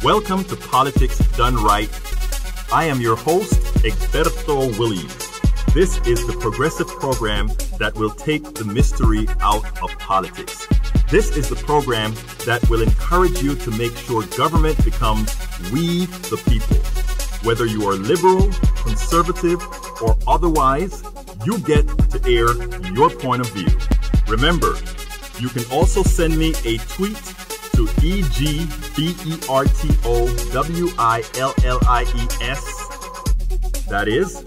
Welcome to Politics Done Right. I am your host, Egberto Willies. This is the progressive program that will take the mystery out of politics. This is the program that will encourage you to make sure government becomes we the people. Whether you are liberal, conservative, or otherwise, you get to air your point of view. Remember, you can also send me a tweet to EGBERTOWILLIES. That is,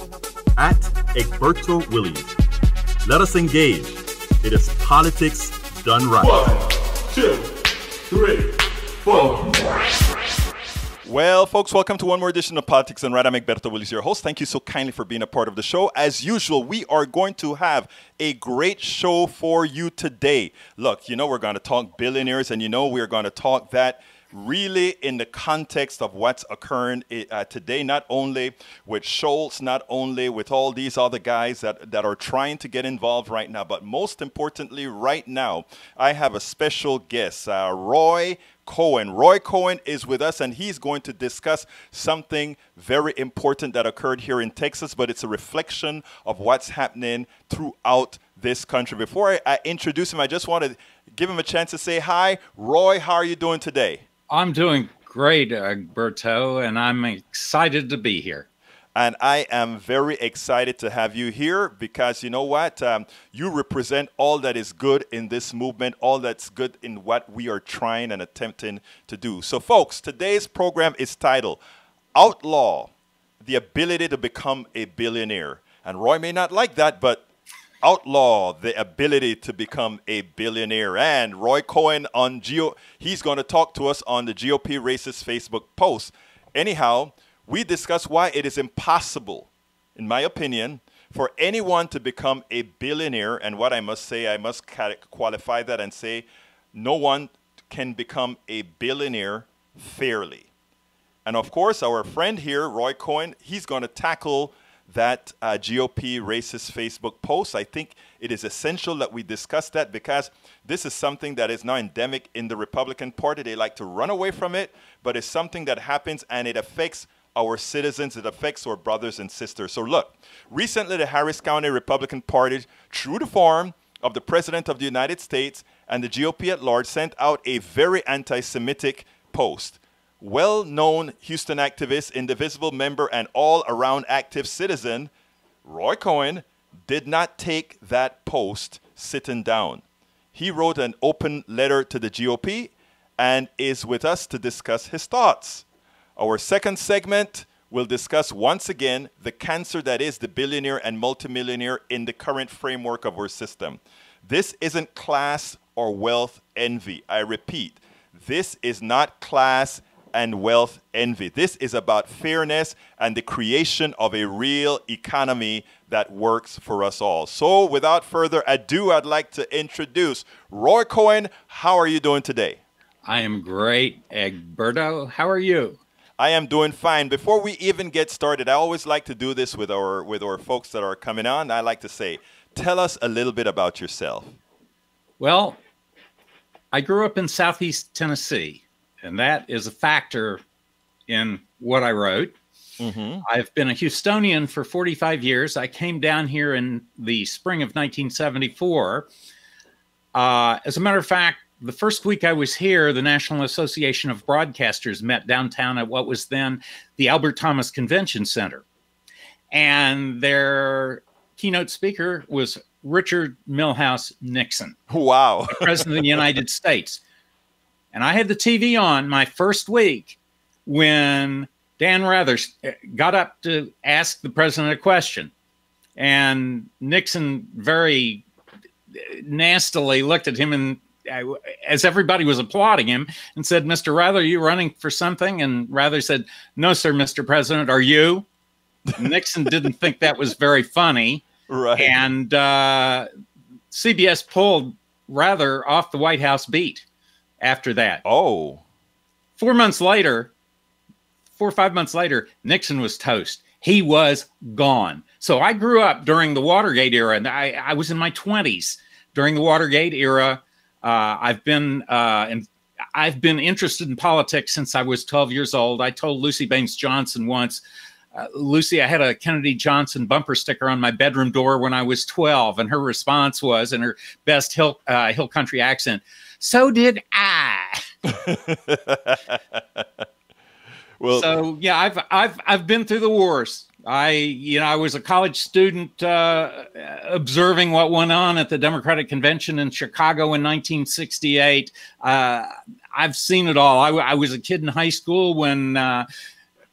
at Egberto Willies. Let us engage. It is politics done right. 1, 2, 3, 4. Well, folks, welcome to one more edition of Politics Done Right. I'm Egberto Willies, your host. Thank you so kindly for being a part of the show. As usual, we are going to have a great show for you today. Look, we're going to talk billionaires, and we're going to talk that really in the context of what's occurring today, not only with Schultz, not only with all these other guys that are trying to get involved right now, but most importantly, right now, I have a special guest, Roy Cohen. Roy Cohen is with us, and he's going to discuss something very important that occurred here in Texas, but it's a reflection of what's happening throughout this country. Before I introduce him, I just want to give him a chance to say hi. Roy, how are you doing today? I'm doing great, Egberto, and I'm excited to be here. And I am very excited to have you here because you know what? You represent all that is good in this movement, all that's good in what we are trying and attempting to do. So, folks, today's program is titled Outlaw, the Ability to Become a Billionaire. And Roy may not like that, but outlaw the ability to become a billionaire. And Roy Cohen he's going to talk to us on the GOP racist Facebook post. Anyhow, we discuss why it is impossible, in my opinion, for anyone to become a billionaire. And what I must say, I must qualify that and say no one can become a billionaire fairly. And of course, our friend here, Roy Cohen, he's going to tackle that GOP racist Facebook post. I think it is essential that we discuss that because this is something that is now endemic in the Republican Party. They like to run away from it, but it's something that happens and it affects our citizens, it affects our brothers and sisters. So look, recently the Harris County Republican Party, through the form of the President of the United States and the GOP at large, sent out a very anti-Semitic post. Well-known Houston activist, Indivisible member, and all-around active citizen, Roy Cohen, did not take that post sitting down. He wrote an open letter to the GOP and is with us to discuss his thoughts. Our second segment will discuss once again the cancer that is the billionaire and multimillionaire in the current framework of our system. This isn't class or wealth envy. I repeat, this is not class and wealth envy. This is about fairness and the creation of a real economy that works for us all. So without further ado, I'd like to introduce Roy Cohen. How are you doing today? I am great, Egberto. How are you? I am doing fine. Before we even get started, I always like to do this with our folks that are coming on. I like to say, tell us a little bit about yourself. Well, I grew up in Southeast Tennessee, and that is a factor in what I wrote. Mm-hmm. I've been a Houstonian for 45 years. I came down here in the spring of 1974. As a matter of fact, the first week I was here, the National Association of Broadcasters met downtown at what was then the Albert Thomas Convention Center. And their keynote speaker was Richard Milhous Nixon. Wow. The President of the United States. And I had the TV on my first week when Dan Rather got up to ask the president a question. And Nixon very nastily looked at him and as everybody was applauding him and said, "Mr. Rather, are you running for something?" And Rather said, "No, sir, Mr. President, are you?" Nixon didn't think that was very funny. Right. And CBS pulled Rather off the White House beat after that. Oh. 4 or 5 months later, Nixon was toast. He was gone. So I grew up during the Watergate era, and I was in my 20s during the Watergate era. I've been I've been interested in politics since I was 12 years old. I told Lucy Baines Johnson once, Lucy, I had a Kennedy Johnson bumper sticker on my bedroom door when I was 12. And her response was, in her best hill country accent, "So did I." Well, so yeah, I've been through the wars. I was a college student observing what went on at the Democratic Convention in Chicago in 1968. I've seen it all. I was a kid in high school when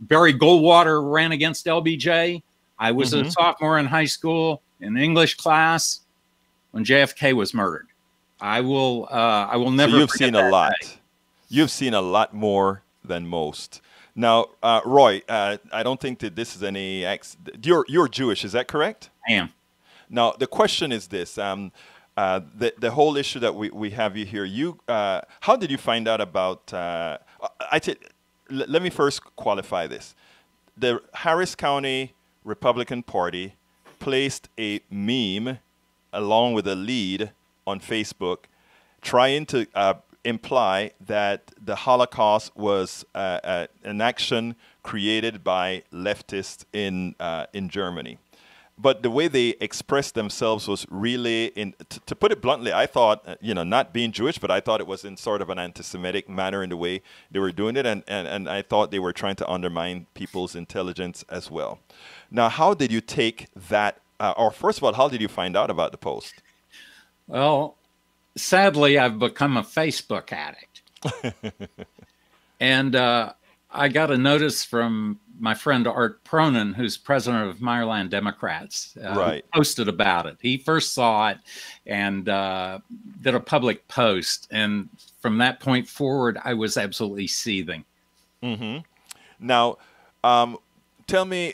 Barry Goldwater ran against LBJ. I was a sophomore in high school in English class when JFK was murdered. I will never. So you've forget seen a that lot. day. You've seen a lot more than most. Now, Roy, I don't think that this is any. You're Jewish, is that correct? I am. Now, the question is this: the whole issue that we have you here. How did you find out about? Let me first qualify this. The Harris County Republican Party placed a meme along with a lead on Facebook, trying to imply that the Holocaust was an action created by leftists in Germany. But the way they expressed themselves was really, to put it bluntly, I thought, not being Jewish, but I thought it was in sort of an anti-Semitic manner in the way they were doing it. And I thought they were trying to undermine people's intelligence as well. Now, how did you take that? Or first of all, how did you find out about the post? Well, sadly, I've become a Facebook addict. And I got a notice from my friend Art Pronin, who's president of Meyerland Democrats, Right. who posted about it. He first saw it and did a public post. And from that point forward, I was absolutely seething. Mm-hmm. Now, tell me,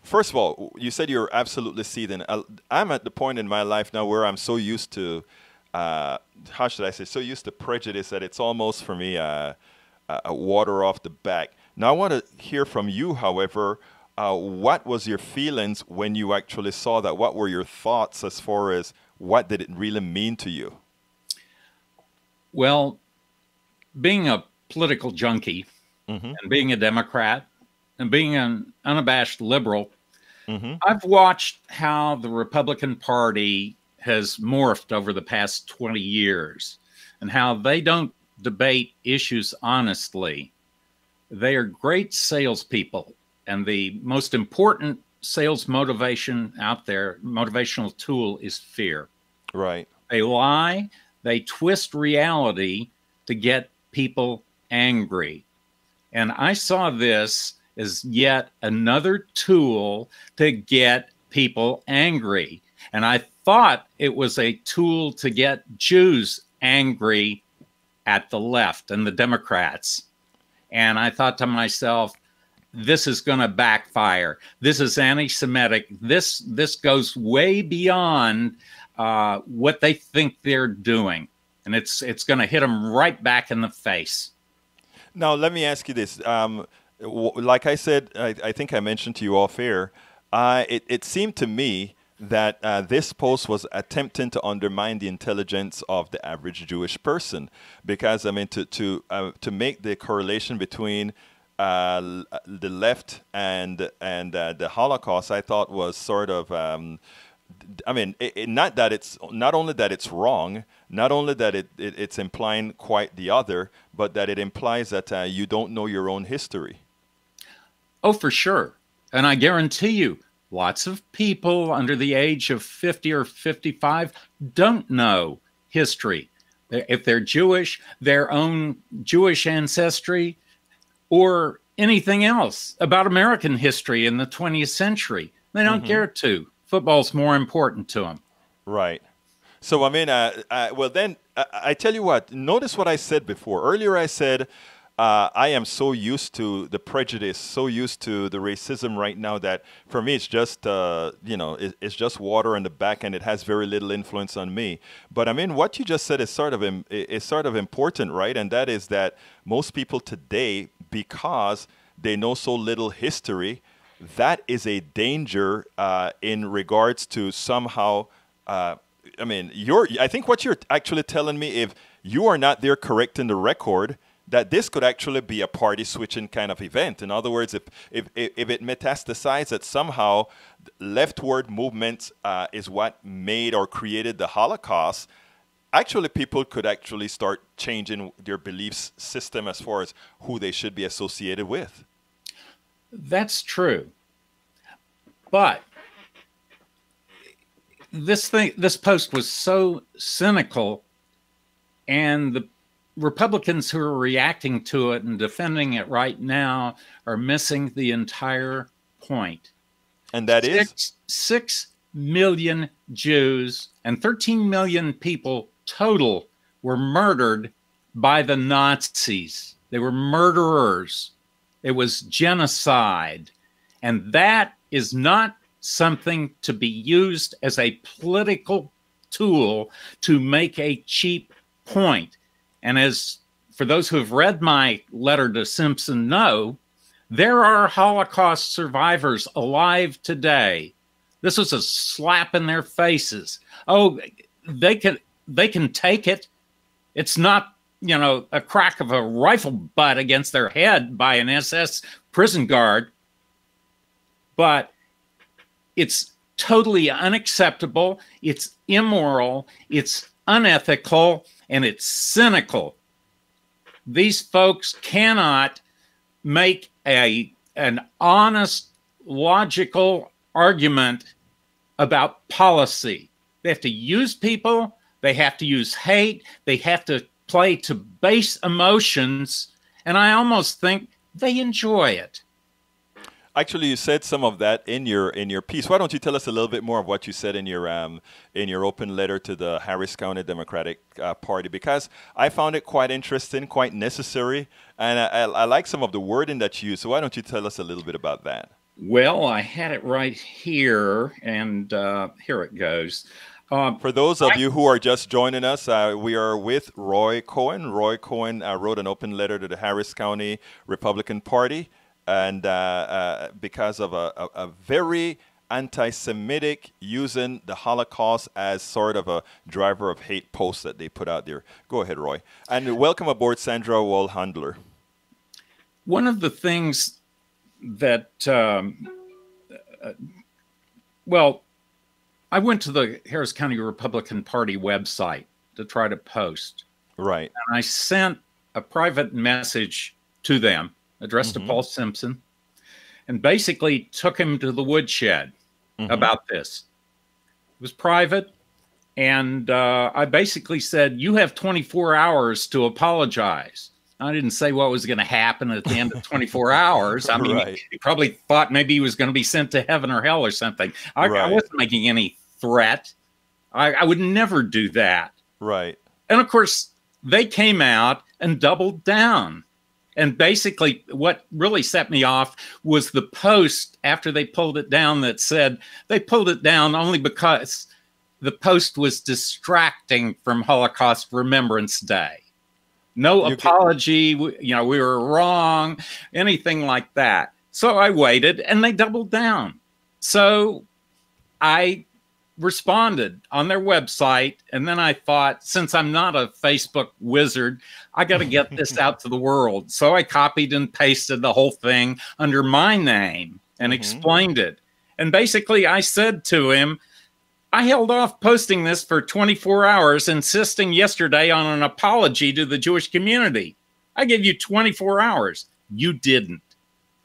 first of all, you said you're absolutely seething. I'm at the point in my life now where I'm so used to, how should I say, so used to prejudice that it's almost for me a water off the back. Now, I want to hear from you, however, what was your feelings when you actually saw that? What were your thoughts as far as what did it really mean to you? Well, being a political junkie and being a Democrat and being an unabashed liberal, I've watched how the Republican Party has morphed over the past 20 years and how they don't debate issues honestly. They are great salespeople, and the most important sales motivation out there, motivational tool, is fear. Right. They lie, they twist reality to get people angry. And I saw this as yet another tool to get people angry. And I thought it was a tool to get Jews angry at the left and the Democrats. And I thought to myself, this is going to backfire. This is anti-Semitic. This goes way beyond what they think they're doing. And it's going to hit them right back in the face. Now, let me ask you this. Like I said, I think I mentioned to you off air, it seemed to me that this post was attempting to undermine the intelligence of the average Jewish person, because I mean to make the correlation between the left and the Holocaust, I thought was sort of not only that it's wrong, not only that it's implying quite the other, but that it implies that you don't know your own history. Oh, for sure. And I guarantee you, lots of people under the age of 50 or 55 don't know history. If they're Jewish, their own Jewish ancestry, or anything else about American history in the 20th century. They don't care to. Football's more important to them. Right. So, I mean, well, then, I tell you what, notice what I said before. Earlier I said, I am so used to the prejudice, so used to the racism right now that for me it's just, it's just water in the back and it has very little influence on me. But I mean, what you just said is sort of important, right? And that is that most people today, because they know so little history, that is a danger in regards to somehow. I think what you're actually telling me, if you are not there correcting the record, that this could actually be a party switching kind of event. In other words, if it metastasized that somehow leftward movement is what made or created the Holocaust, actually people could actually start changing their beliefs system as far as who they should be associated with. That's true. But this post was so cynical, and the Republicans who are reacting to it and defending it right now are missing the entire point. And that is 6 million Jews and 13 million people total were murdered by the Nazis. They were murderers. It was genocide. And that is not something to be used as a political tool to make a cheap point. And as for those who have read my letter to Simpson know, there are Holocaust survivors alive today. This was a slap in their faces. Oh, they can take it. It's not, a crack of a rifle butt against their head by an SS prison guard. But it's totally unacceptable. It's immoral. It's unethical. And it's cynical. These folks cannot make an honest, logical argument about policy. They have to use people. They have to use hate. They have to play to base emotions. And I almost think they enjoy it. Actually, you said some of that in your piece. Why don't you tell us a little bit more of what you said in your open letter to the Harris County Democratic Party? Because I found it quite interesting, quite necessary, and I like some of the wording that you used. So why don't you tell us a little bit about that? Well, I had it right here, and here it goes. For those of you who are just joining us, we are with Roy Cohen. Roy Cohen wrote an open letter to the Harris County Republican Party. And because of a very anti-Semitic, using the Holocaust as sort of a driver of hate post that they put out there. Go ahead, Roy. And welcome aboard, Sandra Wall-Handler. One of the things that, I went to the Harris County Republican Party website to try to post. Right. And I sent a private message to them addressed to Paul Simpson, and basically took him to the woodshed about this. It was private, and I basically said, you have 24 hours to apologize. I didn't say what was going to happen at the end of 24 hours. I mean, right. He probably thought maybe he was going to be sent to heaven or hell or something. I wasn't making any threat. I would never do that. Right. And of course, they came out and doubled down. And basically, what really set me off was the post after they pulled it down that said they pulled it down only because the post was distracting from Holocaust Remembrance Day. No apology, we were wrong, anything like that. So I waited, and they doubled down. So I responded on their website, and then I thought, since I'm not a Facebook wizard, I got to get this out to the world. So I copied and pasted the whole thing under my name and explained it. And basically I said to him, I held off posting this for 24 hours, insisting yesterday on an apology to the Jewish community. I gave you 24 hours. You didn't.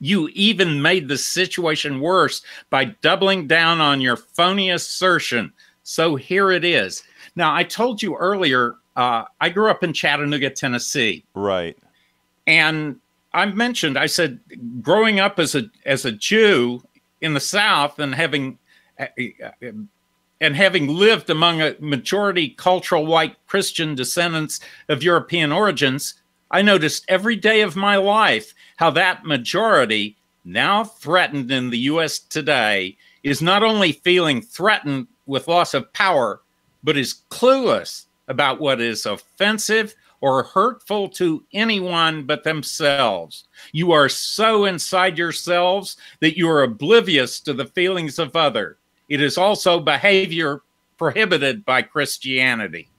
You even made the situation worse by doubling down on your phony assertion. So here it is. Now, I told you earlier, I grew up in Chattanooga, Tennessee. Right. And I said, growing up as a Jew in the South and having lived among a majority cultural white Christian descendants of European origins, I noticed every day of my life how that majority, now threatened in the U.S. today, is not only feeling threatened with loss of power, but is clueless about what is offensive or hurtful to anyone but themselves. You are so inside yourselves that you are oblivious to the feelings of others. It is also behavior prohibited by Christianity.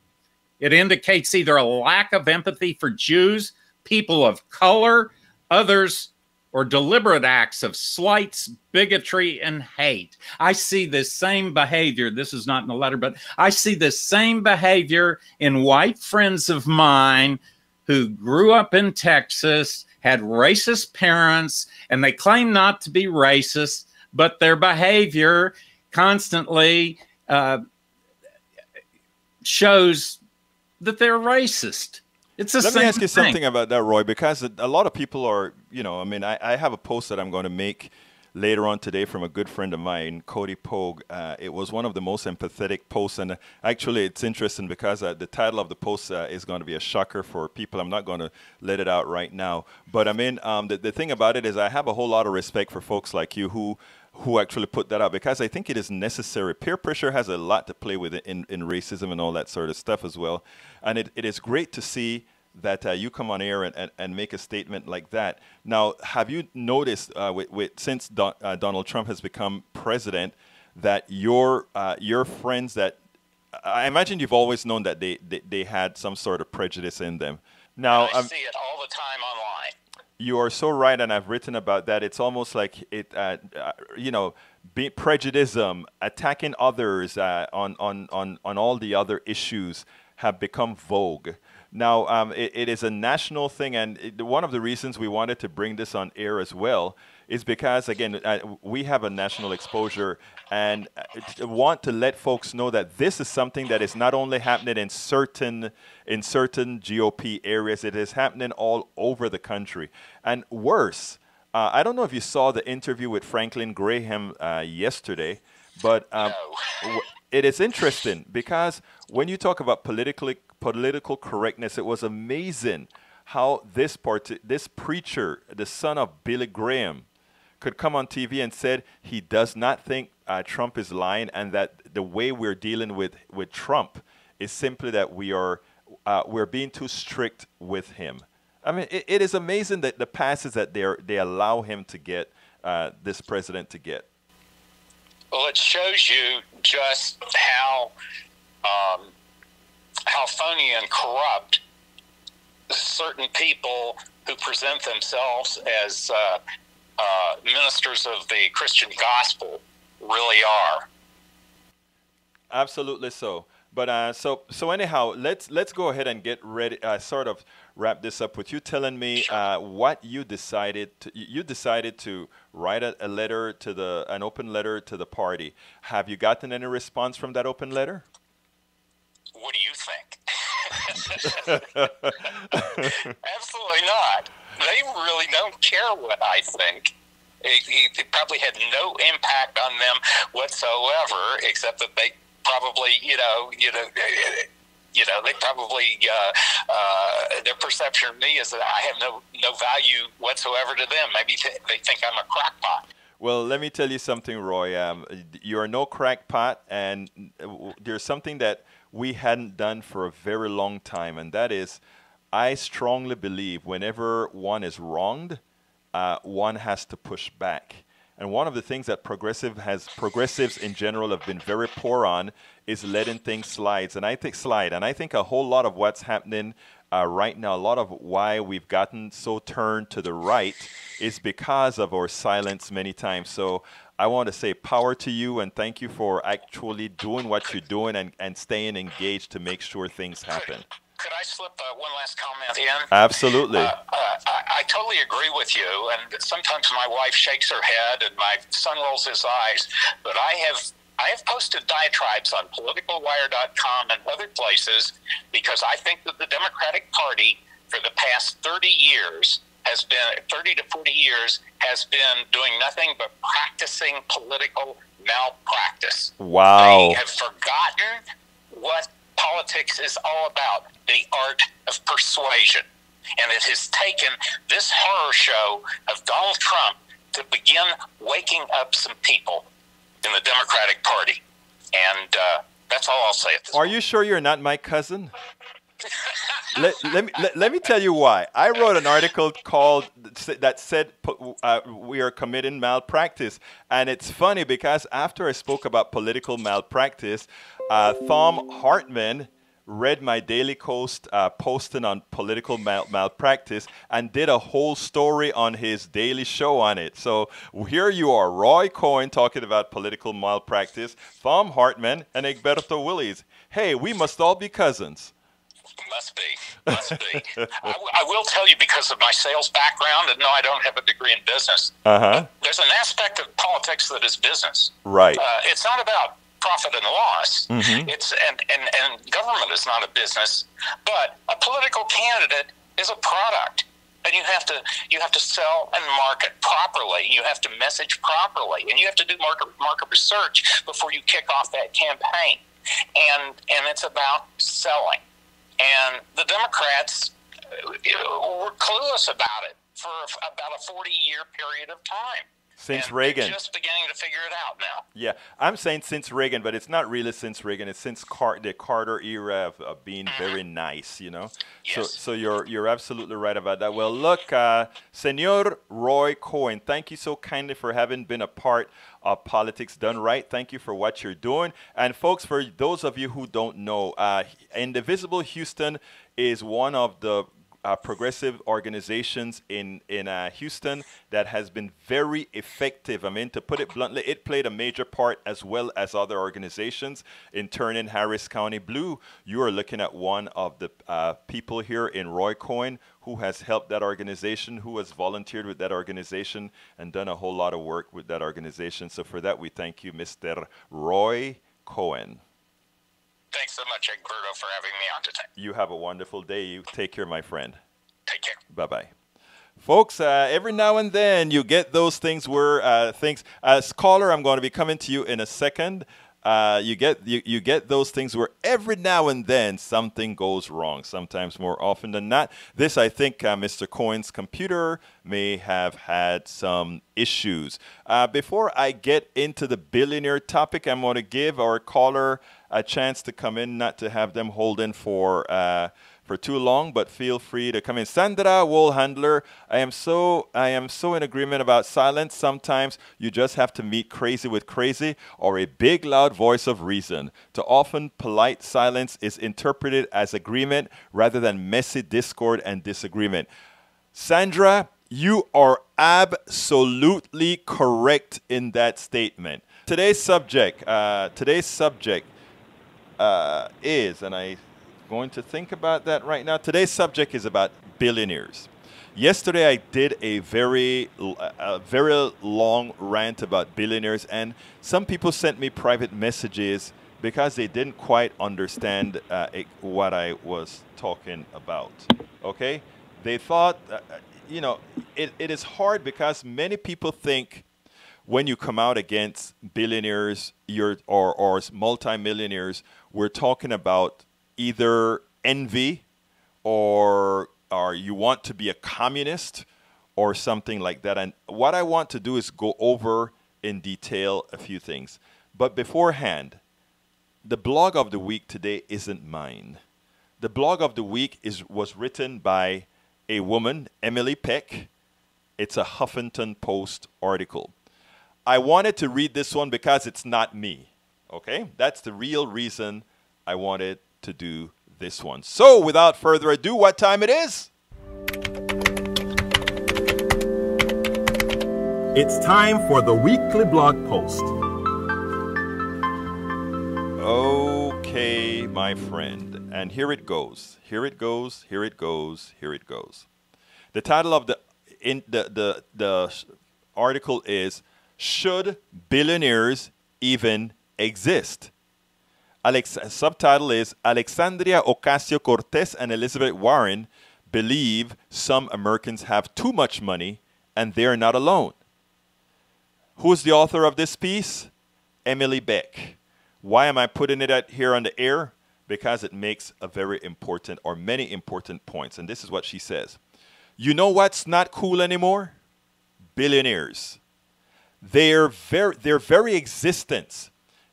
It indicates either a lack of empathy for Jews, people of color, others, or deliberate acts of slights, bigotry, and hate. I see this same behavior. This is not in the letter, but I see this same behavior in white friends of mine who grew up in Texas, had racist parents, and they claim not to be racist, but their behavior constantly shows that they're racist. It's the same Let me ask you thing. something about that, Roy, because a lot of people are, I mean, I have a post that I'm going to make later on today from a good friend of mine, Cody Pogue. It was one of the most empathetic posts, and actually it's interesting because the title of the post is going to be a shocker for people. I'm not going to let it out right now. But I mean, the thing about it is I have a whole lot of respect for folks like you who actually put that out, because I think it is necessary. Peer pressure has a lot to play with it in racism and all that sort of stuff as well. And it is great to see that you come on air and make a statement like that. Now, have you noticed since Donald Trump has become president that your friends that I imagine you've always known that they had some sort of prejudice in them. Now, I see it all the time online. You are so right, and I've written about that. It's almost like prejudice, attacking others on all the other issues have become vogue. Now, it is a national thing, and one of the reasons we wanted to bring this on air as well is because, again, we have a national exposure and want to let folks know that this is something that is not only happening in certain GOP areas, it is happening all over the country. And worse, I don't know if you saw the interview with Franklin Graham yesterday, but it is interesting because when you talk about political correctness, it was amazing how this preacher, the son of Billy Graham, could come on TV and said he does not think Trump is lying, and that the way we're dealing with Trump is simply that we're being too strict with him. I mean, it is amazing that the passes that they allow him to get, this president to get. Well, it shows you just how phony and corrupt certain people who present themselves as ministers of the Christian gospel really are. Absolutely so. But so anyhow, let's go ahead and get ready. Sort of wrap this up with you telling me what you decided. You decided to write a letter to an open letter to the party. Have you gotten any response from that open letter? What do you think? Absolutely not. They really don't care what I think. It probably had no impact on them whatsoever, except that they probably, they probably their perception of me is that I have no value whatsoever to them. Maybe they think I'm a crackpot. Well, let me tell you something, Roy. You are no crackpot, and there's something that we hadn't done for a very long time, and that is, I strongly believe whenever one is wronged, one has to push back. And one of the things that progressives in general have been very poor on is letting things slide. And I think a whole lot of what's happening right now, a lot of why we've gotten so turned to the right is because of our silence many times. So I want to say power to you and thank you for actually doing what you're doing and staying engaged to make sure things happen. Could I slip one last comment in? Absolutely. I totally agree with you, and sometimes my wife shakes her head and my son rolls his eyes, but I have posted diatribes on politicalwire.com and other places because I think that the Democratic Party for the past 30 to 40 years has been doing nothing but practicing political malpractice. Wow. They have forgotten what politics is all about, the art of persuasion. And it has taken this horror show of Donald Trump to begin waking up some people in the Democratic Party. And that's all I'll say at this point. Are you sure you're not my cousin? let me tell you why. I wrote an article that said we are committing malpractice. And it's funny because after I spoke about political malpractice, Thom Hartmann read my daily posting on political malpractice and did a whole story on his daily show on it. So here you are, Roy Cohen talking about political malpractice, Thom Hartmann and Egberto Willies. Hey, we must all be cousins. Must be. I will tell you, because of my sales background, and no, I don't have a degree in business. There's an aspect of politics that is business. Right. It's not about profit and loss. It's and government is not a business, but a political candidate is a product, and you have to sell and market properly. You have to message properly, and you have to do market research before you kick off that campaign. And it's about selling. And the Democrats were clueless about it for about a 40-year period of time. Since and Reagan. They're just beginning to figure it out now. Yeah, I'm saying since Reagan, but it's not really since Reagan. It's since the Carter era of being very nice, you know. Yes. So you're absolutely right about that. Well, look, Senor Roy Cohen, thank you so kindly for having been a part of Politics Done Right. Thank you for what you're doing. And folks, for those of you who don't know, Indivisible Houston is one of the progressive organizations in Houston that has been very effective. I mean, to put it bluntly, it played a major part, as well as other organizations, in turning Harris County blue. You are looking at one of the people here in Roy Cohen who has helped that organization, who has volunteered with that organization and done a whole lot of work with that organization. So for that, we thank you, Mr. Roy Cohen. Thanks so much, Egberto, for having me on today. You have a wonderful day. You take care, my friend. Take care. Bye-bye. Folks, every now and then you get those things where as caller, I'm going to be coming to you in a second. You get those things where every now and then something goes wrong, sometimes more often than not. This, I think, Mr. Cohen's computer may have had some issues. Before I get into the billionaire topic, I'm going to give our caller a chance to come in, not to have them hold in for too long, but feel free to come in. Sandra Woolhandler, I am so in agreement about silence. Sometimes you just have to meet crazy with crazy, or a big loud voice of reason. Too often, polite silence is interpreted as agreement rather than messy discord and disagreement. Sandra, you are absolutely correct in that statement. Today's subject is, and I'm going to think about that right now. Today's subject is about billionaires. Yesterday, I did a very long rant about billionaires, and some people sent me private messages because they didn't quite understand what I was talking about. Okay? They thought, it is hard because many people think when you come out against billionaires or multi-millionaires, we're talking about either envy or you want to be a communist or something like that. And what I want to do is go over in detail a few things. But beforehand, the blog of the week today isn't mine. The blog of the week was written by a woman, Emily Peck. It's a Huffington Post article. I wanted to read this one because it's not me. Okay? That's the real reason I wanted to do this one. So, without further ado, what time it is? It's time for the weekly blog post. Okay, my friend. And here it goes. Here it goes. Here it goes. Here it goes. The title of the article is, Should Billionaires Even Exist? Subtitle is, Alexandria Ocasio-Cortez and Elizabeth Warren believe some Americans have too much money and they're not alone. Who's the author of this piece? Emily Beck. Why am I putting it here on the air? Because it makes a very important, or many important points. And this is what she says. You know what's not cool anymore? Billionaires. Their very existence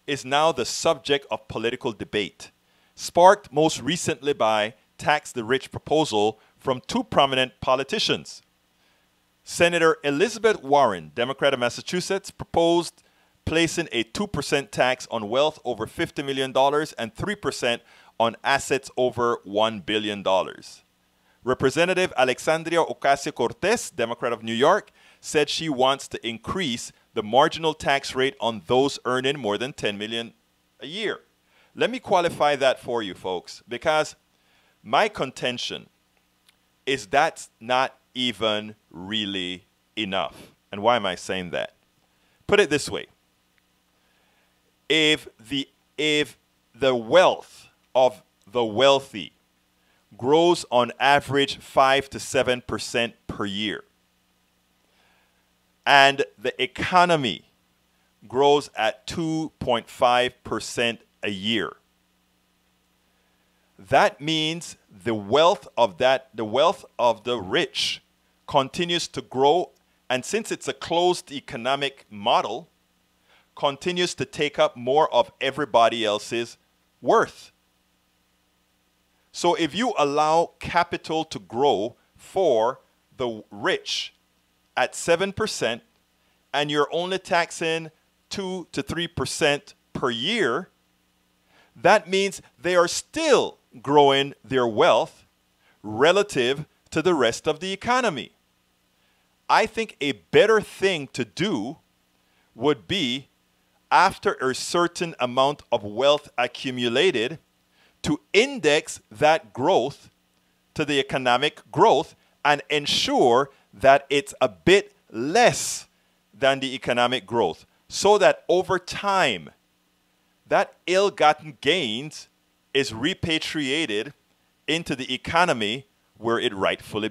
is now the subject of political debate, sparked most recently by Tax the Rich proposal from two prominent politicians. Senator Elizabeth Warren, Democrat of Massachusetts, proposed placing a 2% tax on wealth over $50 million and 3% on assets over $1 billion. Representative Alexandria Ocasio-Cortez, Democrat of New York, said she wants to increase the marginal tax rate on those earning more than $10 million a year. Let me qualify that for you, folks, because my contention is that's not even really enough. And why am I saying that? Put it this way. If the wealth of the wealthy grows on average 5 to 7% per year, and the economy grows at 2.5% a year, that means the wealth of the rich continues to grow, and since it's a closed economic model, continues to take up more of everybody else's worth. So if you allow capital to grow for the rich at 7% and you're only taxing 2 to 3% per year, that means they are still growing their wealth relative to the rest of the economy. I think a better thing to do would be, after a certain amount of wealth accumulated, to index that growth to the economic growth and ensure that it's a bit less than the economic growth, so that over time, that ill-gotten gains is repatriated into the economy where it rightfully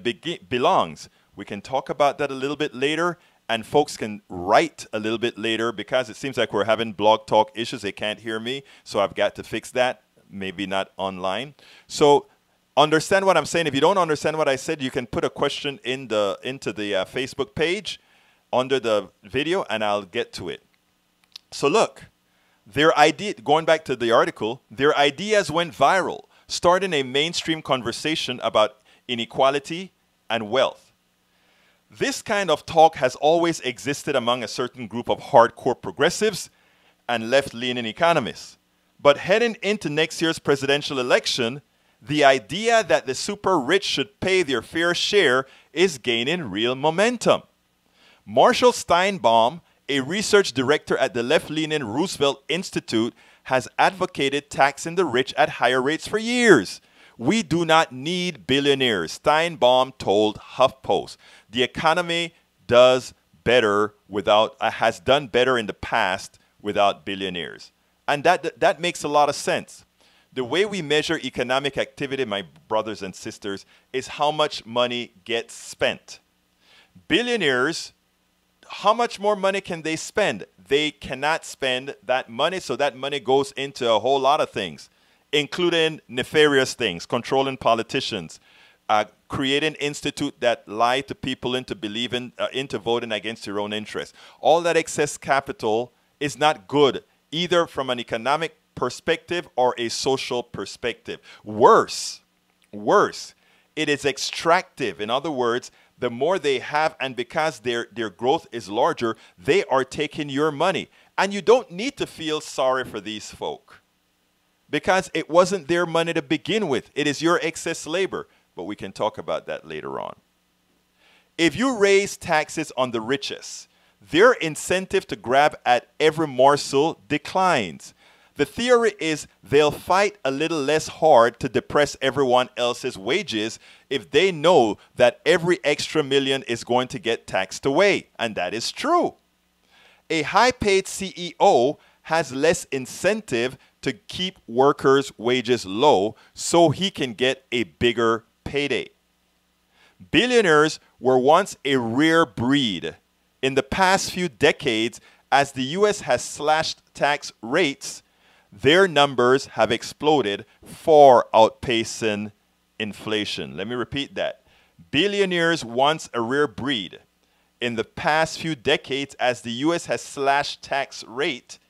belongs. We can talk about that a little bit later, and folks can write a little bit later, because it seems like we're having blog talk issues. They can't hear me, so I've got to fix that. Maybe not online. So understand what I'm saying. If you don't understand what I said, you can put a question into the Facebook page under the video, and I'll get to it. So look, going back to the article, their ideas went viral, starting a mainstream conversation about inequality and wealth. This kind of talk has always existed among a certain group of hardcore progressives and left-leaning economists. But heading into next year's presidential election, the idea that the super rich should pay their fair share is gaining real momentum. Marshall Steinbaum, a research director at the left-leaning Roosevelt Institute, has advocated taxing the rich at higher rates for years. We do not need billionaires, Steinbaum told HuffPost. The economy has done better in the past without billionaires. And that makes a lot of sense. The way we measure economic activity, my brothers and sisters, is how much money gets spent. Billionaires, how much more money can they spend? They cannot spend that money, so that money goes into a whole lot of things, including nefarious things, controlling politicians, creating institutes that lie to people into voting against your own interests. All that excess capital is not good, either from an economic perspective or a social perspective. Worse, it is extractive. In other words, the more they have, and because their growth is larger, they are taking your money. And you don't need to feel sorry for these folk, because it wasn't their money to begin with. It is your excess labor. But we can talk about that later on. If you raise taxes on the richest, their incentive to grab at every morsel declines. The theory is they'll fight a little less hard to depress everyone else's wages if they know that every extra million is going to get taxed away. And that is true. A high-paid CEO has less incentive to keep workers' wages low so he can get a bigger payday. Billionaires were once a rare breed. In the past few decades, as the U.S. has slashed tax rates, their numbers have exploded, far outpacing inflation. Let me repeat that. Billionaires once a rare breed. In the past few decades, as the U.S. has slashed tax rate,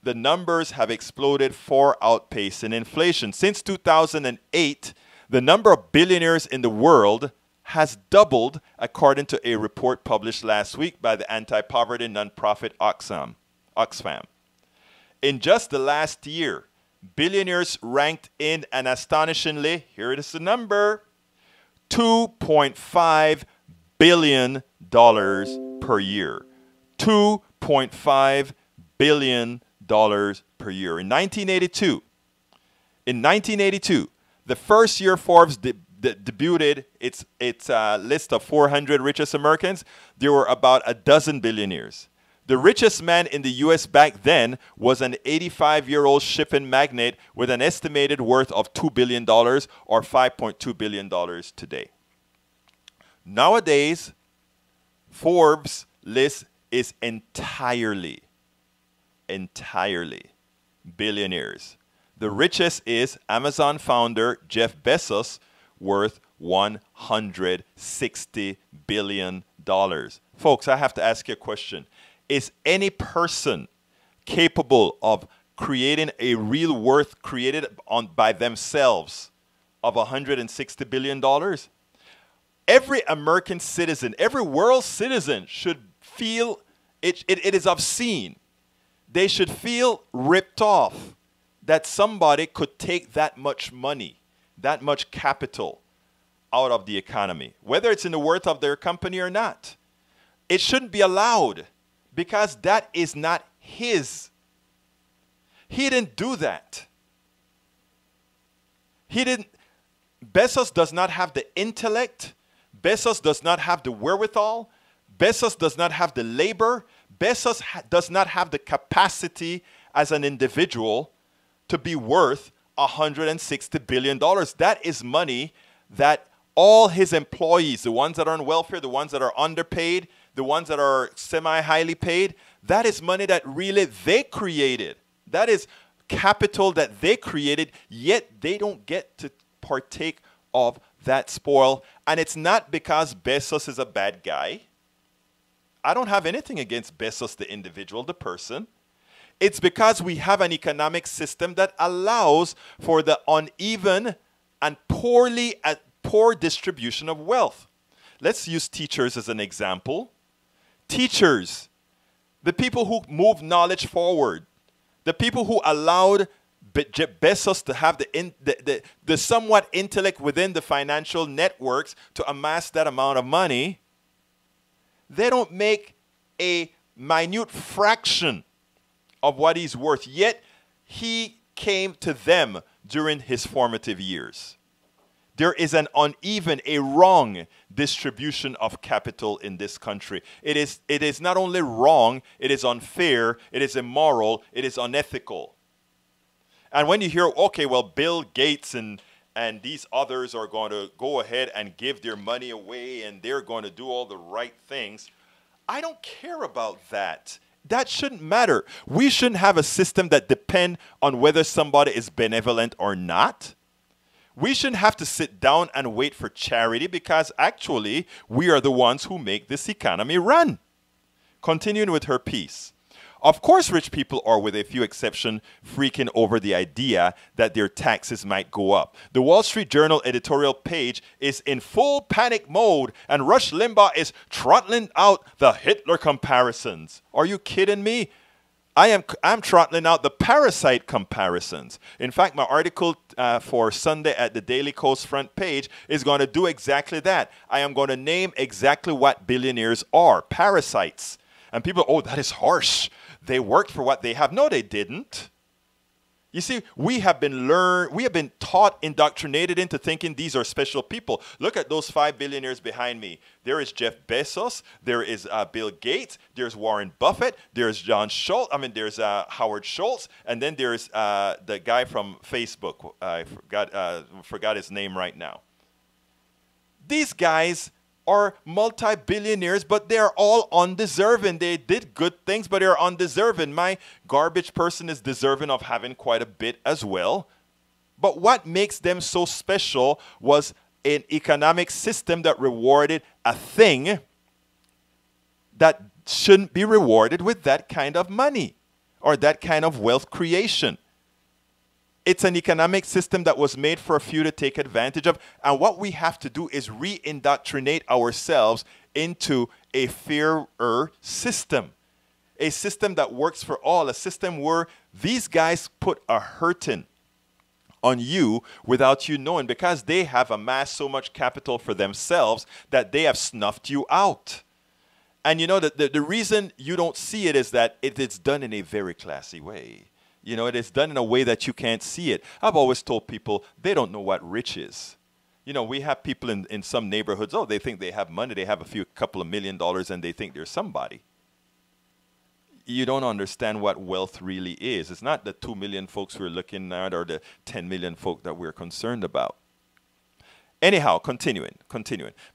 the numbers have exploded, far outpacing inflation. Since 2008, the number of billionaires in the world has doubled, according to a report published last week by the anti-poverty nonprofit Oxfam. In just the last year, billionaires ranked in an astonishingly, here it is the number, $2.5 billion per year. $2.5 billion per year. In 1982, the first year Forbes debuted its list of 400 richest Americans, there were about a dozen billionaires. The richest man in the U.S. back then was an 85-year-old shipping magnate with an estimated worth of $2 billion or $5.2 billion today. Nowadays, Forbes' list is entirely billionaires. The richest is Amazon founder Jeff Bezos, worth $160 billion. Folks, I have to ask you a question. Is any person capable of creating a real worth created by themselves of $160 billion? Every American citizen, every world citizen should feel it is obscene. They should feel ripped off that somebody could take that much money, that much capital out of the economy, whether it's in the worth of their company or not. It shouldn't be allowed because that is not his. He didn't do that. Bezos does not have the intellect. Bezos does not have the wherewithal. Bezos does not have the labor. Bezos does not have the capacity as an individual to be worth $160 billion. That is money that all his employees, the ones that are on welfare, the ones that are underpaid, the ones that are semi-highly paid, that is money that really they created. That is capital that they created, yet they don't get to partake of that spoil. And it's not because Bezos is a bad guy. I don't have anything against Bezos, the individual, the person. It's because we have an economic system that allows for the uneven and poor distribution of wealth. Let's use teachers as an example. Teachers, the people who move knowledge forward, the people who allowed Bezos to have the somewhat intellect within the financial networks to amass that amount of money, they don't make a minute fraction of what he's worth, yet he came to them during his formative years. There is an uneven, a wrong distribution of capital in this country. It is not only wrong, it is unfair, it is immoral, it is unethical. And when you hear, okay, well, Bill Gates and these others are going to go ahead and give their money away and they're going to do all the right things, I don't care about that. That shouldn't matter. We shouldn't have a system that depends on whether somebody is benevolent or not. We shouldn't have to sit down and wait for charity because actually we are the ones who make this economy run. Continuing with her piece. Of course, rich people are, with a few exceptions, freaking over the idea that their taxes might go up. The Wall Street Journal editorial page is in full panic mode, and Rush Limbaugh is throttling out the Hitler comparisons. Are you kidding me? I'm throttling out the parasite comparisons. In fact, my article for Sunday at the Daily Kos front page is going to do exactly that. I am going to name exactly what billionaires are, parasites. And people, oh, that is harsh. They worked for what they have. No, they didn't. You see, we have been taught, indoctrinated into thinking these are special people. Look at those 5 billionaires behind me. There is Jeff Bezos. There is Bill Gates. There's Warren Buffett. There's John Schultz. There's Howard Schultz. And then there's the guy from Facebook. I forgot his name right now. These guys are multi-billionaires, but they're all undeserving. They did good things, but they're undeserving. My garbage person is deserving of having quite a bit as well. But what makes them so special was an economic system that rewarded a thing that shouldn't be rewarded with that kind of money or that kind of wealth creation. It's an economic system that was made for a few to take advantage of. And what we have to do is re-indoctrinate ourselves into a fairer system. A system that works for all. A system where these guys put a hurting on you without you knowing, because they have amassed so much capital for themselves that they have snuffed you out. And you know, the reason you don't see it is that it's done in a very classy way. You know, it is done in a way that you can't see it. I've always told people they don't know what rich is. You know, we have people in some neighborhoods, oh, they think they have money, they have couple of $1 million, and they think they're somebody. You don't understand what wealth really is. It's not the 2 million folks we're looking at or the 10 million folk that we're concerned about. Anyhow, continuing.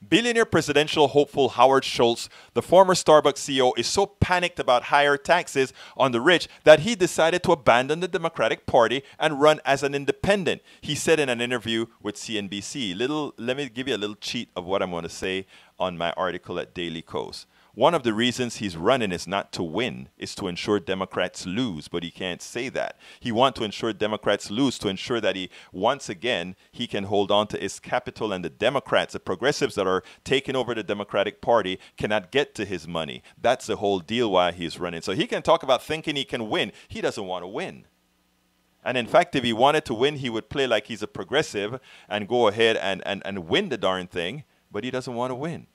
Billionaire presidential hopeful Howard Schultz, the former Starbucks CEO, is so panicked about higher taxes on the rich that he decided to abandon the Democratic Party and run as an independent. He said in an interview with CNBC, let me give you a little cheat of what I'm going to say on my article at Daily Kos. One of the reasons he's running is not to win, is to ensure Democrats lose, but he can't say that. He wants to ensure Democrats lose to ensure that once again, he can hold on to his capital, and the Democrats, the progressives that are taking over the Democratic Party, cannot get to his money. That's the whole deal why he's running. So he can talk about thinking he can win. He doesn't want to win. And in fact, if he wanted to win, he would play like he's a progressive and go ahead and win the darn thing, but he doesn't want to win.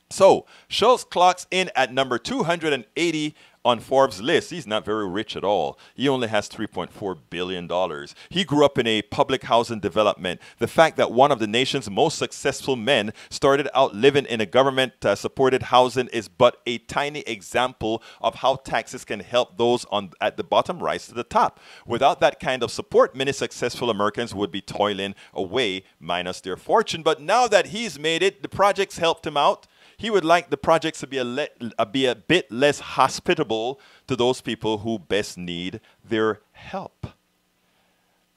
So, Schultz clocks in at number 280 on Forbes' list. He's not very rich at all. He only has $3.4 billion. He grew up in a public housing development. The fact that one of the nation's most successful men started out living in a government-supported housing is but a tiny example of how taxes can help those at the bottom rise to the top. Without that kind of support, many successful Americans would be toiling away minus their fortune. But now that he's made it, the projects helped him out. He would like the projects to be a bit less hospitable to those people who best need their help.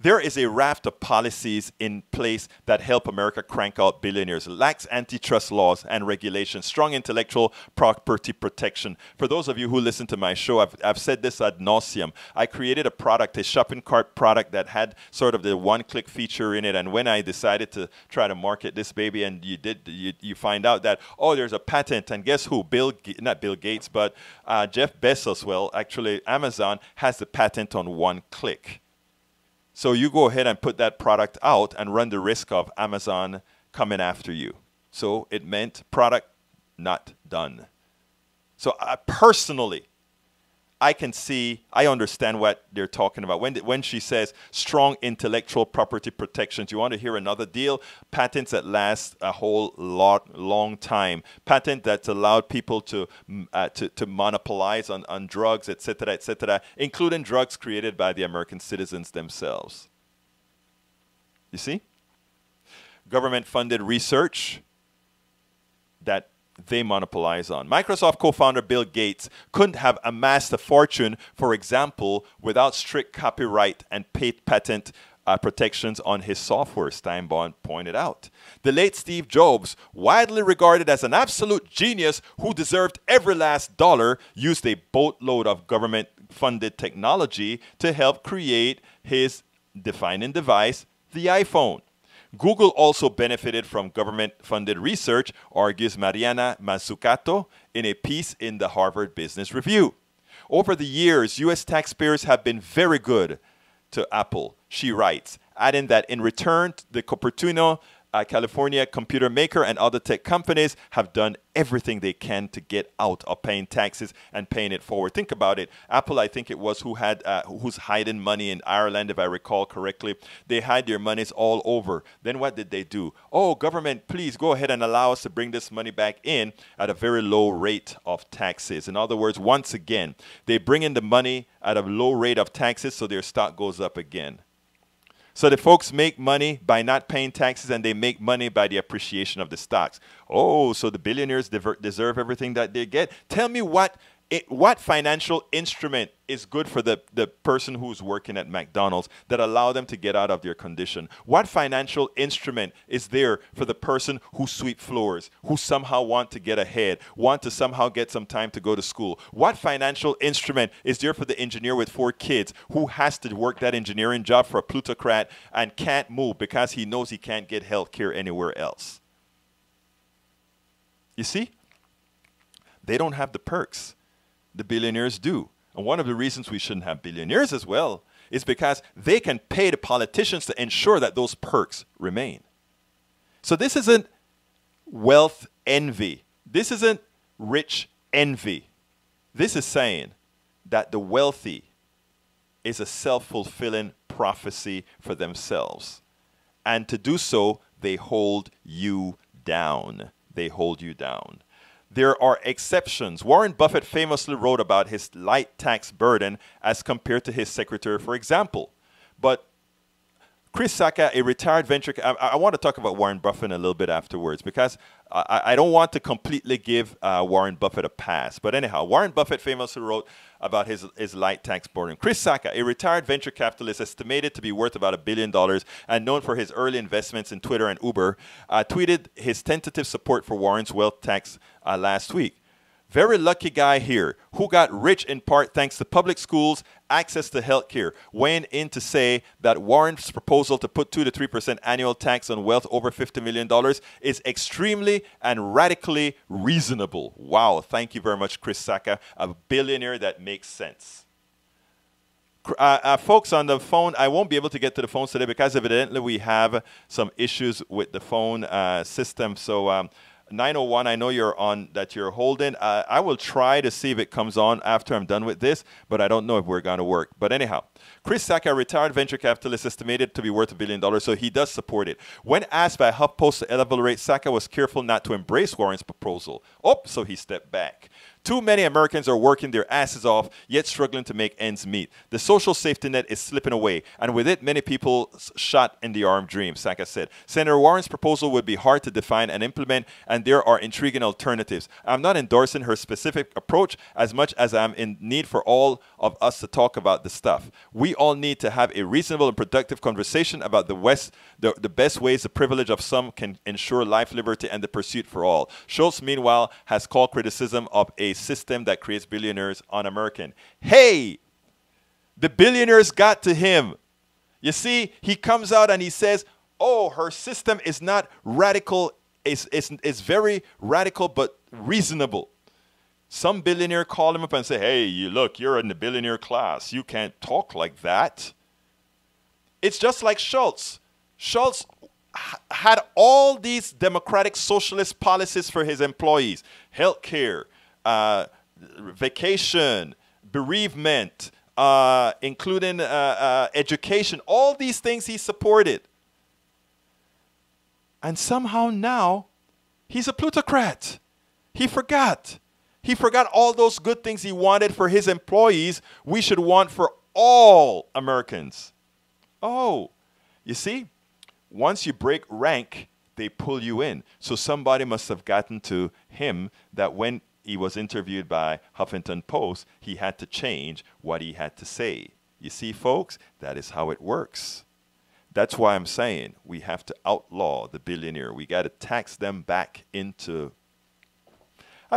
There is a raft of policies in place that help America crank out billionaires. Lax antitrust laws and regulations, strong intellectual property protection. For those of you who listen to my show, I've said this ad nauseum. I created a product, a shopping cart product that had sort of the one-click feature in it. And when I decided to try to market this baby, and you find out that, oh, there's a patent. And guess who? Not Bill Gates, but Jeff Bezos. Well, actually, Amazon has the patent on one click. So you go ahead and put that product out and run the risk of Amazon coming after you. So it meant product not done. So personally, I understand what they're talking about. When she says strong intellectual property protections, you want to hear another deal? Patents that last a long time. Patent that's allowed people to monopolize on drugs, etc., including drugs created by the American citizens themselves. You see? Government-funded research that they monopolize on. Microsoft co-founder Bill Gates couldn't have amassed a fortune, for example, without strict copyright and patent protections on his software, Steinbaum pointed out. The late Steve Jobs, widely regarded as an absolute genius who deserved every last dollar, used a boatload of government-funded technology to help create his defining device, the iPhone. Google also benefited from government-funded research, argues Mariana Mazzucato in a piece in the Harvard Business Review. Over the years, U.S. taxpayers have been very good to Apple, she writes, adding that in return, the Cupertino, California computer maker and other tech companies have done everything they can to get out of paying taxes and paying it forward. Think about it. Apple, I think it was, who's hiding money in Ireland, if I recall correctly. They hide their monies all over. Then what did they do? Oh, government, please go ahead and allow us to bring this money back in at a very low rate of taxes. In other words, once again, they bring in the money at a low rate of taxes so their stock goes up again. So the folks make money by not paying taxes, and they make money by the appreciation of the stocks. Oh, so the billionaires deserve everything that they get. Tell me what financial instrument is good for the person who's working at McDonald's that allow them to get out of their condition? What financial instrument is there for the person who sweep floors, who somehow want to get ahead, want to somehow get some time to go to school? What financial instrument is there for the engineer with 4 kids who has to work that engineering job for a plutocrat and can't move because he knows he can't get health care anywhere else? You see? They don't have the perks. The billionaires do. And one of the reasons we shouldn't have billionaires as well is because they can pay the politicians to ensure that those perks remain. So this isn't wealth envy. This isn't rich envy. This is saying that the wealthy is a self-fulfilling prophecy for themselves. And to do so, they hold you down. They hold you down. There are exceptions. Warren Buffett famously wrote about his light tax burden as compared to his secretary, for example. But Chris Sacca, a retired venture, I want to talk about Warren Buffett a little bit afterwards because I don't want to completely give Warren Buffett a pass. But anyhow, Warren Buffett famously wrote about his light tax burden. Chris Sacca, a retired venture capitalist estimated to be worth about $1 billion and known for his early investments in Twitter and Uber, tweeted his tentative support for Warren's wealth tax last week. Very lucky guy here who got rich in part thanks to public schools, access to health care, weighing in to say that Warren's proposal to put 2 to 3% annual tax on wealth over $50 million is extremely and radically reasonable. Wow, thank you very much, Chris Sacca, a billionaire that makes sense. Folks on the phone, I won't be able to get to the phones today because evidently we have some issues with the phone system. So 901, I know you're on, that you're holding. I will try to see if it comes on after I'm done with this, but I don't know if we're going to work. But anyhow, Chris Sacca, a retired venture capitalist, estimated to be worth $1 billion, so he does support it. When asked by HuffPost to elaborate, Sacca was careful not to embrace Warren's proposal. So he stepped back. Too many Americans are working their asses off, yet struggling to make ends meet. The social safety net is slipping away, and with it, many people shot in the arm dream, Sacca said. Senator Warren's proposal would be hard to define and implement, and there are intriguing alternatives. I'm not endorsing her specific approach as much as I'm in need for all of us to talk about the stuff. We all need to have a reasonable and productive conversation about the best ways the privilege of some can ensure life, liberty, and the pursuit for all. Schultz, meanwhile, has called criticism of a system that creates billionaires un-American. Hey, the billionaires got to him. You see, he comes out and he says, her system is not radical, it's very radical but reasonable. Some billionaire call him up and say, hey, you're in the billionaire class. You can't talk like that. It's just like Schultz. Schultz had all these democratic socialist policies for his employees. Health care, vacation, bereavement, including education. All these things he supported. And somehow now, he's a plutocrat. He forgot. He forgot all those good things he wanted for his employees, we should want for all Americans. You see, once you break rank, they pull you in. So somebody must have gotten to him that when he was interviewed by Huffington Post, he had to change what he had to say. You see, folks, that is how it works. That's why I'm saying we have to outlaw the billionaire. We got to tax them back into...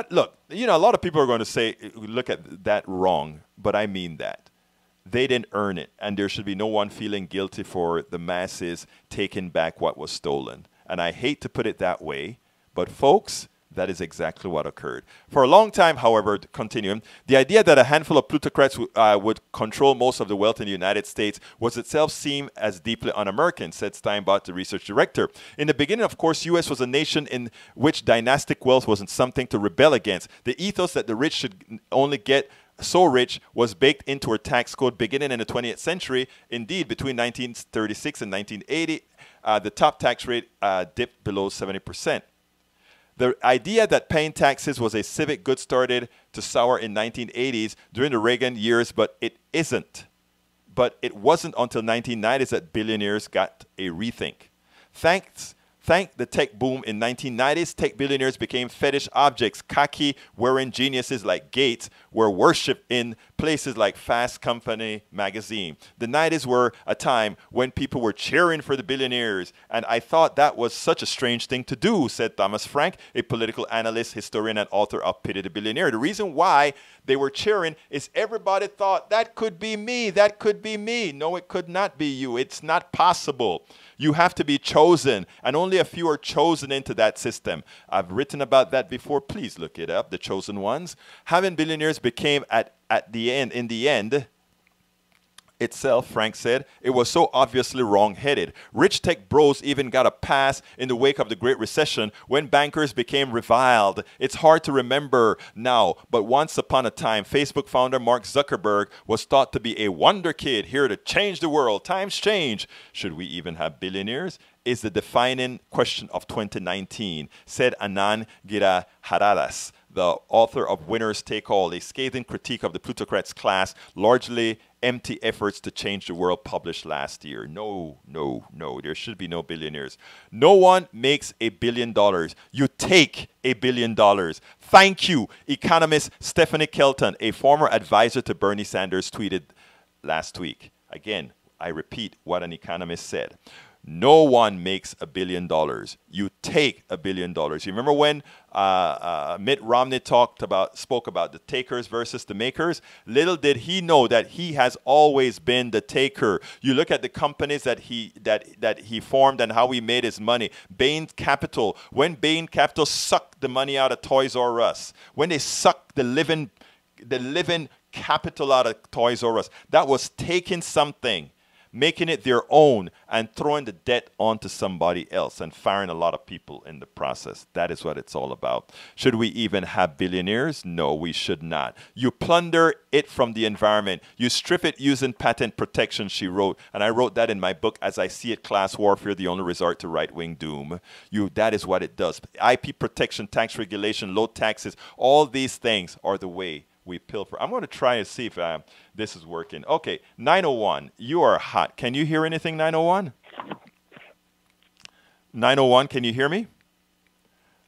Look, a lot of people are going to say, look at that wrong, but I mean that. They didn't earn it, and there should be no one feeling guilty for the masses taking back what was stolen. And I hate to put it that way, but folks, that is exactly what occurred. For a long time, however, continuing, the idea that a handful of plutocrats would control most of the wealth in the United States was itself seen as deeply un-American, said Steinbach, the research director. In the beginning, of course, U.S. was a nation in which dynastic wealth wasn't something to rebel against. The ethos that the rich should only get so rich was baked into our tax code beginning in the 20th century. Indeed, between 1936 and 1980, the top tax rate dipped below 70%. The idea that paying taxes was a civic good started to sour in 1980s during the Reagan years, but it isn't. But it wasn't until 1990s that billionaires got a rethink. Thank the tech boom in 1990s, tech billionaires became fetish objects. Khaki-wearing geniuses like Gates were worshipped in places like Fast Company magazine. The 90s were a time when people were cheering for the billionaires, and I thought that was such a strange thing to do, said Thomas Frank, a political analyst, historian, and author of Pity the Billionaire. The reason why they were cheering is everybody thought, that could be me, that could be me. No, it could not be you. It's not possible. You have to be chosen, and only a few are chosen into that system. I've written about that before. Please look it up, the chosen ones. Having billionaires became in the end, itself, Frank said, it was so obviously wrong-headed. Rich tech bros even got a pass in the wake of the Great Recession when bankers became reviled. It's hard to remember now, but once upon a time, Facebook founder Mark Zuckerberg was thought to be a wonder kid here to change the world. Times change. Should we even have billionaires? Is the defining question of 2019, said Anand Giridharadas, the author of Winners Take All, a scathing critique of the plutocrats class, largely empty efforts to change the world, published last year. No, no, no. There should be no billionaires. No one makes $1 billion. You take $1 billion. Thank you. Economist Stephanie Kelton, a former advisor to Bernie Sanders, tweeted last week. Again, I repeat what an economist said. No one makes $1 billion. You take $1 billion. You remember when Mitt Romney spoke about the takers versus the makers? Little did he know that he has always been the taker. You look at the companies that he formed and how he made his money. Bain Capital. When Bain Capital sucked the money out of Toys R Us, when they sucked the living capital out of Toys R Us, that was taking something, making it their own, and throwing the debt onto somebody else and firing a lot of people in the process. That is what it's all about. Should we even have billionaires? No, we should not. You plunder it from the environment. You strip it using patent protection, she wrote. And I wrote that in my book, As I See It, Class Warfare, the Only Resort to Right-Wing Doom. That is what it does. IP protection, tax regulation, low taxes, all these things are the way we pilfer. I'm going to try and see if this is working. Okay, 901, you are hot. Can you hear anything, 901? 901, can you hear me?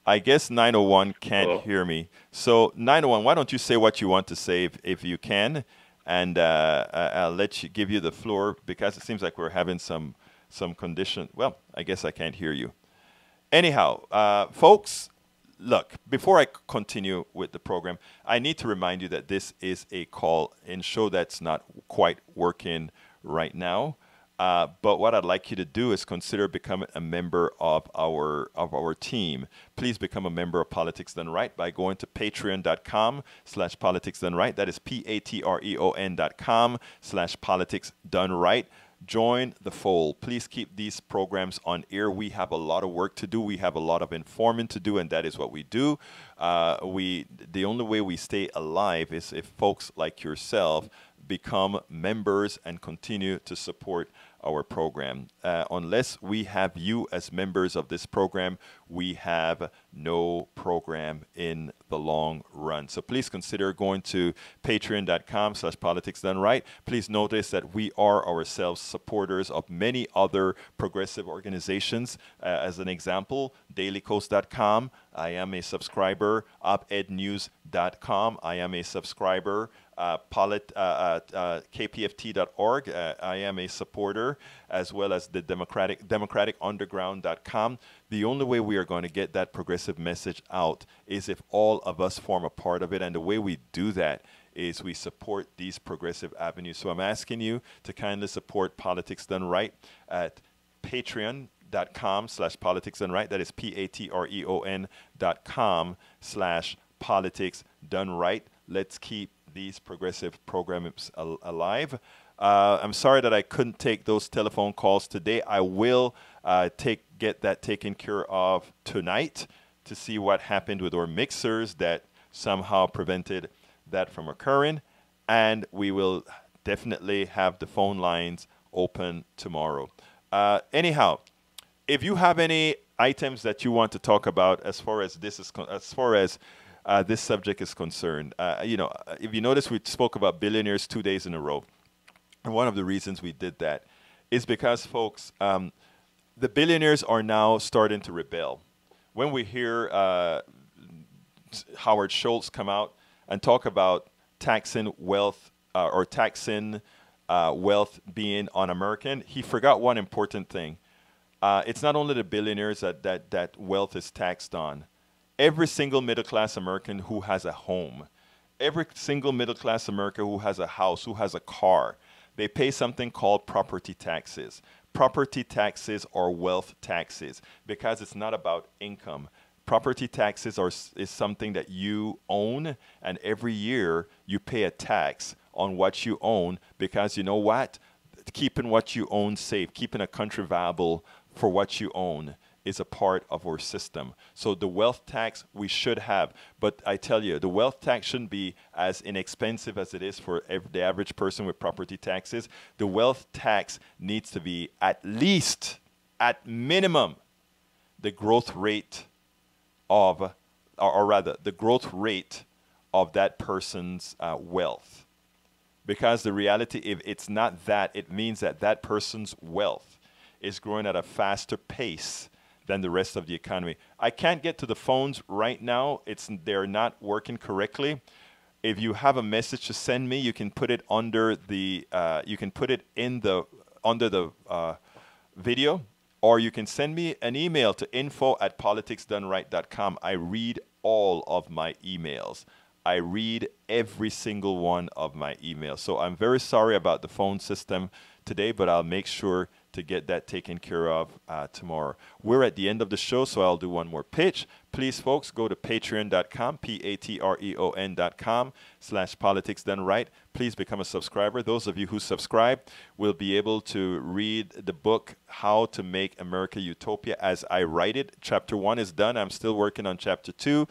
I guess 901 can't hear me. So 901, why don't you say what you want to say if you can, and I'll give you the floor, because it seems like we're having some condition. Well, I guess I can't hear you. Anyhow, folks, look, before I continue with the program, I need to remind you that this is a call-in show that's not quite working right now. But what I'd like you to do is consider becoming a member of our team. Please become a member of Politics Done Right by going to patreon.com/politicsdoneright. That is patreon.com/politicsdoneright. Join the fold. Please keep these programs on air. We have a lot of work to do. We have a lot of informing to do, and that is what we do. The only way we stay alive is if folks like yourself become members and continue to support our program. Unless we have you as members of this program, we have no program in the long run. So please consider going to patreon.com/politicsdoneright. Please notice that we are ourselves supporters of many other progressive organizations. As an example, dailycoast.com, I am a subscriber. opednews.com, I am a subscriber. KPFT.org, I am a supporter, as well as the democraticunderground.com. The only way we are going to get that progressive message out is if all of us form a part of it, and the way we do that is we support these progressive avenues. So I'm asking you to kindly support Politics Done Right at patreon.com/politicsdoneright. That is patreon.com/politicsdoneright. Let's keep these progressive programs alive. I'm sorry that I couldn't take those telephone calls today. I will get that taken care of tonight to see what happened with our mixers that somehow prevented that from occurring. And we will definitely have the phone lines open tomorrow. Anyhow, if you have any items that you want to talk about as far as this subject is concerned, if you notice, we spoke about billionaires 2 days in a row. And one of the reasons we did that is because, folks, the billionaires are now starting to rebel. When we hear Howard Schultz come out and talk about taxing wealth wealth being un-American, he forgot one important thing. It's not only the billionaires that wealth is taxed on. Every single middle-class American who has a home, every single middle-class American who has a house, who has a car, they pay something called property taxes. Property taxes are wealth taxes because it's not about income. Property taxes is something that you own, and every year you pay a tax on what you own, because you know what? Keeping what you own safe, keeping a country viable for what you own is a part of our system. So the wealth tax we should have, but I tell you, the wealth tax shouldn't be as inexpensive as it is for the average person with property taxes. The wealth tax needs to be at least, at minimum, the growth rate of, or rather, the growth rate of that person's wealth. Because the reality, if it's not that, it means that that person's wealth is growing at a faster pace than the rest of the economy. I can't get to the phones right now. They're not working correctly. If you have a message to send me, you can put it under the under the video, or you can send me an email to info@politicsdoneright.com. I read all of my emails. I read every single one of my emails. So I'm very sorry about the phone system today, but I'll make sure to get that taken care of tomorrow. We're at the end of the show, so I'll do one more pitch. Please, folks, go to patreon.com, patreon.com/politicsdoneright. Please become a subscriber. Those of you who subscribe will be able to read the book, How to Make America Utopia, as I write it. Chapter 1 is done. I'm still working on Chapter 2.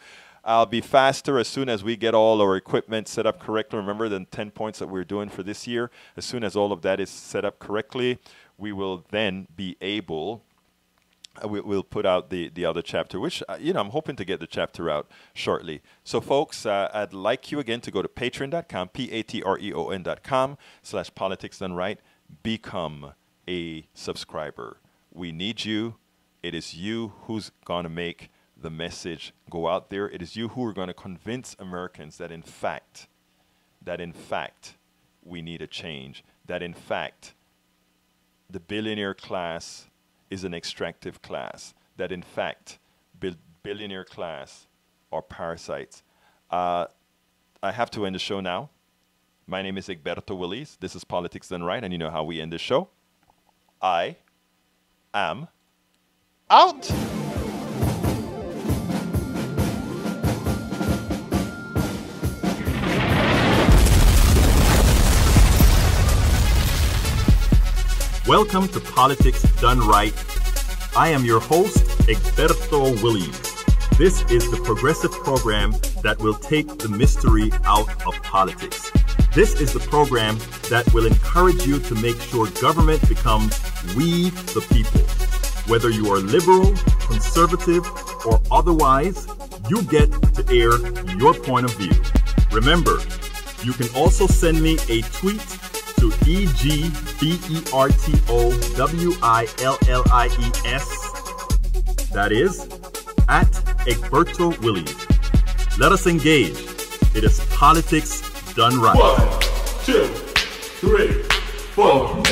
I'll be faster as soon as we get all our equipment set up correctly. Remember the 10 points that we're doing for this year? As soon as all of that is set up correctly, we will then be able, we'll put out the other chapter, which, I'm hoping to get the chapter out shortly. So, folks, I'd like you again to go to patreon.com, patreon.com/politicsdoneright. Become a subscriber. We need you. It is you who's going to make the message go out there. It is you who are going to convince Americans that in fact, we need a change. That in fact, the billionaire class is an extractive class. That in fact, billionaire class are parasites. I have to end the show now. My name is Egberto Willies. This is Politics Done Right, and you know how we end the show. I am out. Welcome to Politics Done Right. I am your host, Egberto Willies. This is the progressive program that will take the mystery out of politics. This is the program that will encourage you to make sure government becomes we the people. Whether you are liberal, conservative, or otherwise, you get to air your point of view. Remember, you can also send me a tweet to EGBERTOWILLIES. That is at Egberto Willies. Let us engage. It is Politics Done Right. 1, 2, 3, 4.